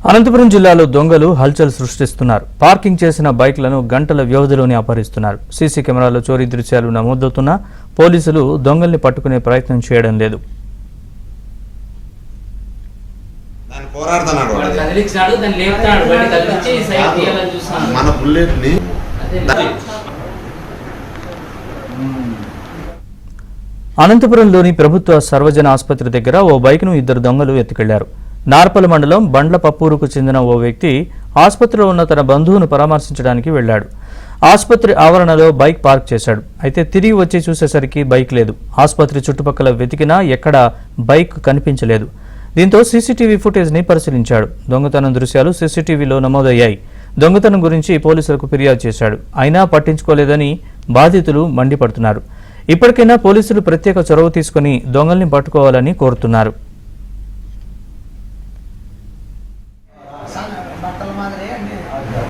అనంతపురం జిల్లాలో దొంగలు హల్చల్ సృష్టిస్తున్నారు. పార్కింగ్ చేసిన బైక్లను గంటల వ్యవధిలోనే అపహరిస్తున్నారు. సీసీ కెమెరాలో చోరీ దృశ్యాలు నమోదవుతున్నా పోలీసులు దొంగల్ని పట్టుకునే ప్రయత్నం చేయడం లేదు. అనంతపురంలోని ప్రభుత్వ సర్వజన ఆసుపత్రి దగ్గర ఓ బైక్ను ఇద్దరు దొంగలు ఎత్తుకెళ్లారు. నార్పల మండలం బండ్లపప్పూరుకు చెందిన ఓ వ్యక్తి ఆసుపత్రిలో ఉన్న తన బంధువును పరామర్శించడానికి వెళ్లాడు. ఆసుపత్రి ఆవరణలో బైక్ పార్క్ చేశాడు. అయితే తిరిగి వచ్చి చూసేసరికి బైక్ లేదు. ఆసుపత్రి చుట్టుపక్కల వెతికినా ఎక్కడా బైక్ కనిపించలేదు. దీంతో సీసీటీవీ ఫుటేజ్ని పరిశీలించాడు. దొంగతనం దృశ్యాలు సీసీటీవీలో నమోదయ్యాయి. దొంగతనం గురించి పోలీసులకు ఫిర్యాదు చేశాడు. అయినా పట్టించుకోలేదని బాధితులు మండిపడుతున్నారు. ఇప్పటికైనా పోలీసులు ప్రత్యేక చొరవ తీసుకుని దొంగల్ని పట్టుకోవాలని కోరుతున్నారు. బట్టల మాదిరి